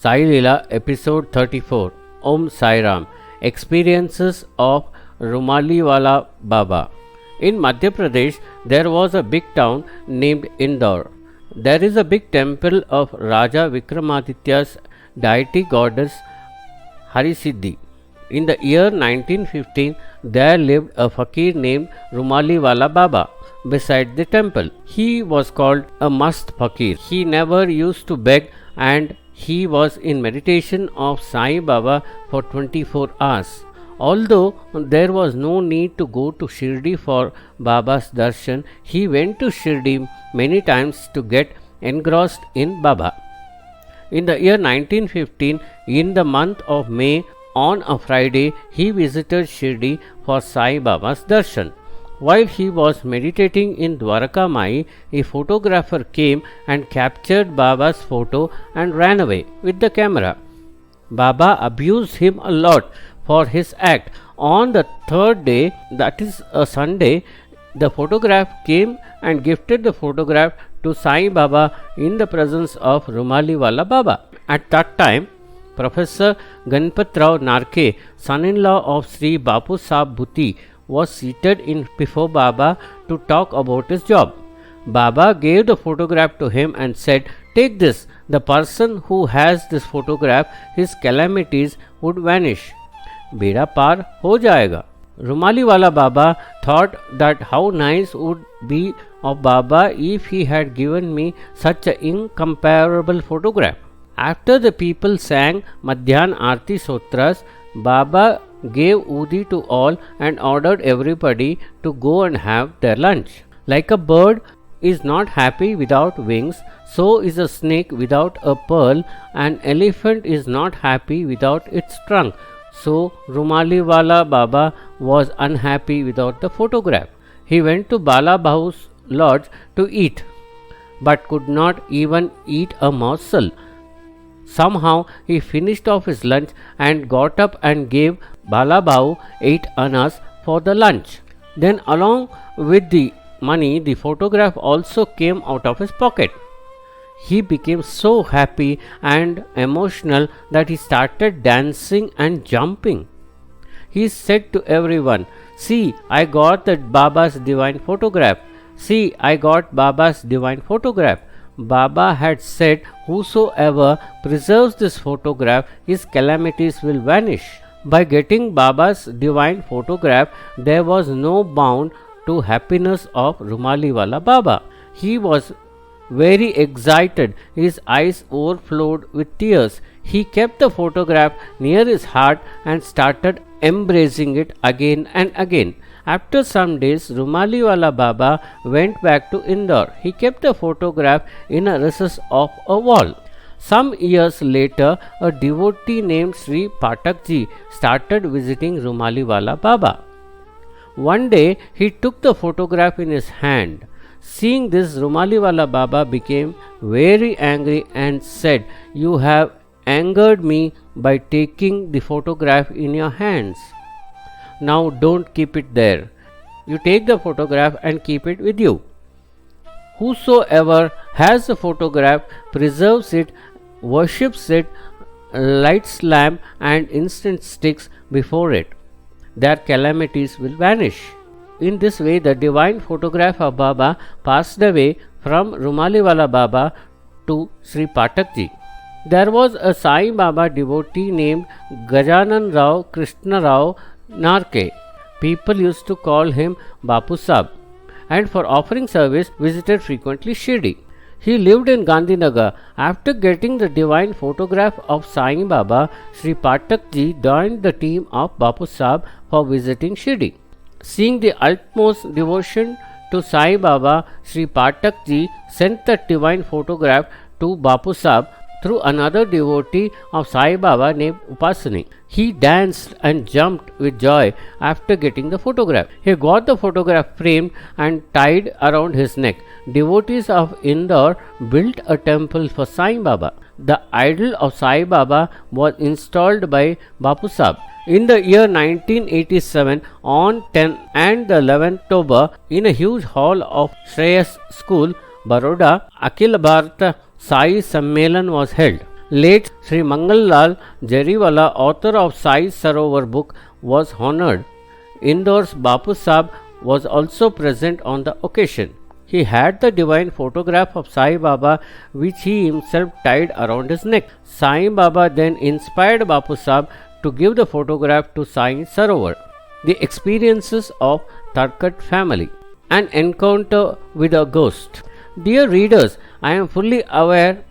Sai Leela, Episode 34. Om Sai Ram. Experiences of Rumaliwala Baba. In Madhya Pradesh, there was a big town named Indore. There is a big temple of Raja Vikramaditya's deity goddess Harisiddhi. In the year 1915, there lived a fakir named Rumaliwala Baba beside the temple. He was called a mast fakir. He never used to beg, and he was in meditation of Sai Baba for 24 hours. Although there was no need to go to Shirdi for Baba's darshan, he went to Shirdi many times to get engrossed in Baba. In the year 1915, in the month of May, on a Friday, he visited Shirdi for Sai Baba's darshan. While he was meditating in Dwaraka Mai, a photographer came and captured Baba's photo and ran away with the camera. Baba abused him a lot for his act. On the third day, that is a Sunday, the photograph came and gifted the photograph to Sai Baba in the presence of Rumaliwala Baba. At that time, Professor Ganpatrao Narke, son-in-law of Sri Bapu Sahab Bhuti, was seated in before Baba to talk about his job. Baba gave the photograph to him and said, "Take this. The person who has this photograph, his calamities would vanish. Beda par ho jayega." Rumaliwala Baba thought that how nice would be of Baba if he had given me such an incomparable photograph. After the people sang Madhyan Arti Sotras, Baba gave Udi to all and ordered everybody to go and have their lunch. Like a bird is not happy without wings, so is a snake without a pearl. An elephant is not happy without its trunk. So Rumaliwala Baba was unhappy without the photograph. He went to Bala Bahu's lodge to eat, but could not even eat a morsel. Somehow he finished off his lunch and got up and gave Bala Bahu 8 annas for the lunch. Then along with the money, the photograph also came out of his pocket. He became so happy and emotional that he started dancing and jumping. He said to everyone, "See, I got the Baba's divine photograph. See, I got Baba's divine photograph." Baba had said, "Whosoever preserves this photograph, his calamities will vanish." By getting Baba's divine photograph, there was no bound to happiness of Rumaliwala Baba. He was very excited. His eyes overflowed with tears. He kept the photograph near his heart and started embracing it again and again. After some days, Rumaliwala Baba went back to Indore. He kept the photograph in a recess of a wall. Some years later, a devotee named Sri Patakji started visiting Rumaliwala Baba. One day, he took the photograph in his hand. Seeing this, Rumaliwala Baba became very angry and said, "You have angered me by taking the photograph in your hands. Now don't keep it there. You take the photograph and keep it with you. Whosoever has the photograph, preserves it, worships it, lights lamp and incense sticks before it, their calamities will vanish." In this way, the divine photograph of Baba passed away from Rumaliwala Baba to Sri Patakji. There was a Sai Baba devotee named Gajanan Rao Krishna Rao Narke. People used to call him Bapu Sahab, and for offering service visited frequently Shirdi. He lived in Gandhinagar. After getting the divine photograph of Sai Baba, Sri Patakji joined the team of Bapu Sahab for visiting Shirdi. Seeing the utmost devotion to Sai Baba, Sri Patakji sent the divine photograph to Bapu Sahab through another devotee of Sai Baba named Upasani. He danced and jumped with joy after getting the photograph. He got the photograph framed and tied around his neck. Devotees of Indore built a temple for Sai Baba. The idol of Sai Baba was installed by Bapu Sahab. In the year 1987, on 10 and 11 October, in a huge hall of Shreyas School, Baroda, Akhil Bharata Sai Sammelan was held. Late Sri Mangal Jariwala, author of Sai Sarovar book, was honored. Indoors Bapu Sahib was also present on the occasion. He had the divine photograph of Sai Baba which he himself tied around his neck. Sai Baba then inspired Bapu Sahib to give the photograph to Sai Sarovar. The experiences of Tarkat family. An encounter with a ghost. Dear readers, I am fully aware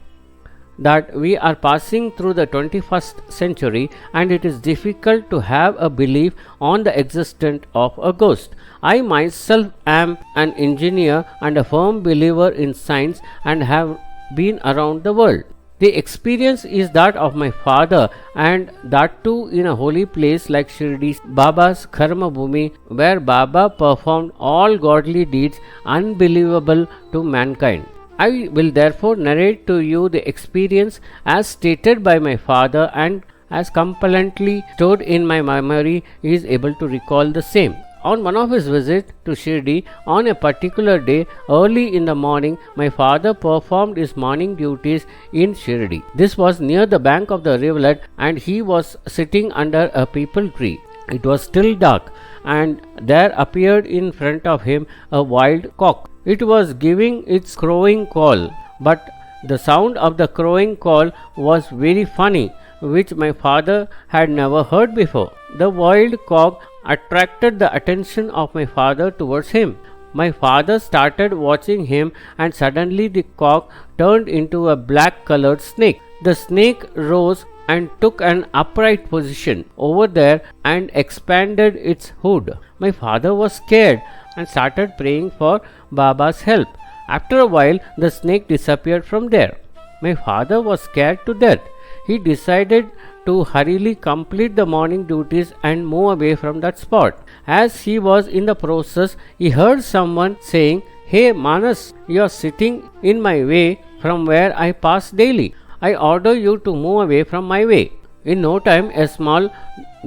that we are passing through the 21st century and it is difficult to have a belief on the existence of a ghost. I myself am an engineer and a firm believer in science and have been around the world. The experience is that of my father, and that too in a holy place like Shirdi Baba's Karma Bhumi, where Baba performed all godly deeds unbelievable to mankind. I will therefore narrate to you the experience as stated by my father, and as compellently stored in my memory is able to recall the same. On one of his visits to Shirdi, on a particular day, early in the morning, my father performed his morning duties in Shirdi. This was near the bank of the rivulet, and he was sitting under a peepal tree. It was still dark, and there appeared in front of him a wild cock. It was giving its crowing call, but the sound of the crowing call was very funny, which my father had never heard before. The wild cock attracted the attention of my father towards him. My father started watching him, and suddenly the cock turned into a black colored snake. The snake rose and took an upright position over there and expanded its hood. My father was scared and started praying for Baba's help. After a while, the snake disappeared from there. My father was scared to death. He decided to hurriedly complete the morning duties and move away from that spot. As he was in the process, he heard someone saying, "Hey Manas, you are sitting in my way from where I pass daily. I order you to move away from my way." In no time, a small,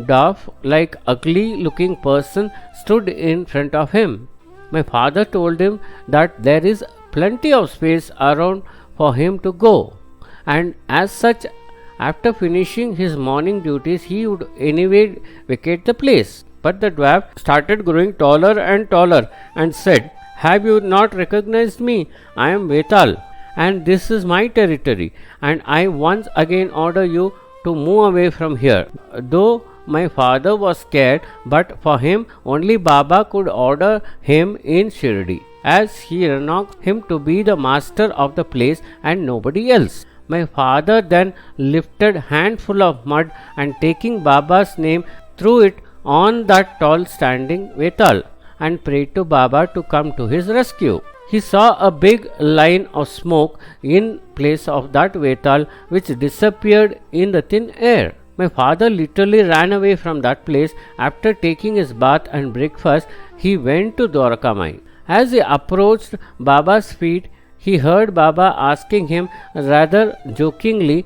dwarf like ugly looking person stood in front of him. My father told him that there is plenty of space around for him to go, and as such, after finishing his morning duties, he would anyway vacate the place. But the dwarf started growing taller and taller and said, "Have you not recognized me? I am Vetal, and this is my territory, and I once again order you to move away from here." Though my father was scared, but for him only Baba could order him in Shirdi, as he renounced him to be the master of the place and nobody else. My father then lifted handful of mud and taking Baba's name threw it on that tall standing Vetal and prayed to Baba to come to his rescue. He saw a big line of smoke in place of that Vetal which disappeared in the thin air. My father literally ran away from that place. After taking his bath and breakfast, he went to Dwarakamayi. As he approached Baba's feet, he heard Baba asking him rather jokingly,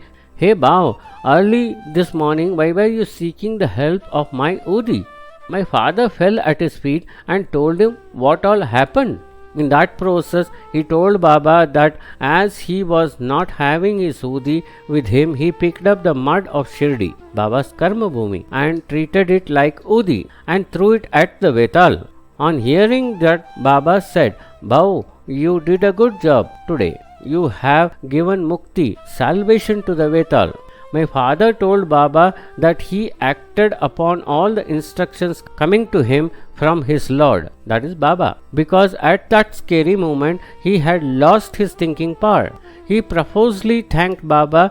"Hey Bao, early this morning why were you seeking the help of my Udi?" My father fell at his feet and told him what all happened. In that process, he told Baba that as he was not having his Udi with him, he picked up the mud of Shirdi, Baba's Karma Bhumi, and treated it like Udi and threw it at the Vetal. On hearing that, Baba said, "Bhau, you did a good job today. You have given mukti, salvation to the Vetal." My father told Baba that he acted upon all the instructions coming to him from his Lord, that is Baba, because at that scary moment he had lost his thinking power. He profusely thanked Baba.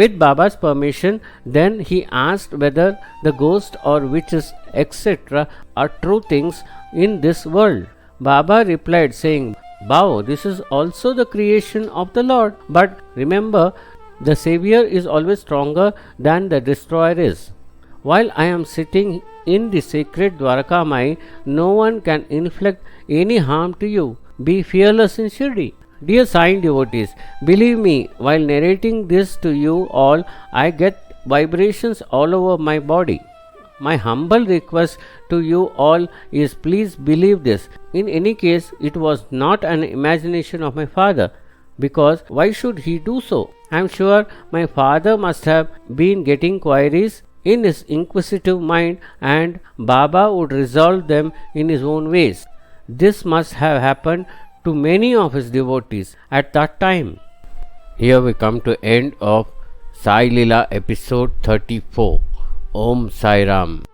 With Baba's permission, then he asked whether the ghost or witches, etc., are true things in this world. Baba replied saying, "Bao, this is also the creation of the Lord, but remember, the Savior is always stronger than the destroyer is. While I am sitting in the sacred Dwarakamayi, no one can inflict any harm to you. Be fearless in Shirdi." Dear Sai devotees, believe me, while narrating this to you all, I get vibrations all over my body. My humble request to you all is, please believe this. In any case, it was not an imagination of my father. because why should he do so? I am sure my father must have been getting queries in his inquisitive mind and Baba would resolve them in his own ways. This must have happened to many of his devotees at that time. Here we come to end of Sai Leela episode 34. Om Sai Ram.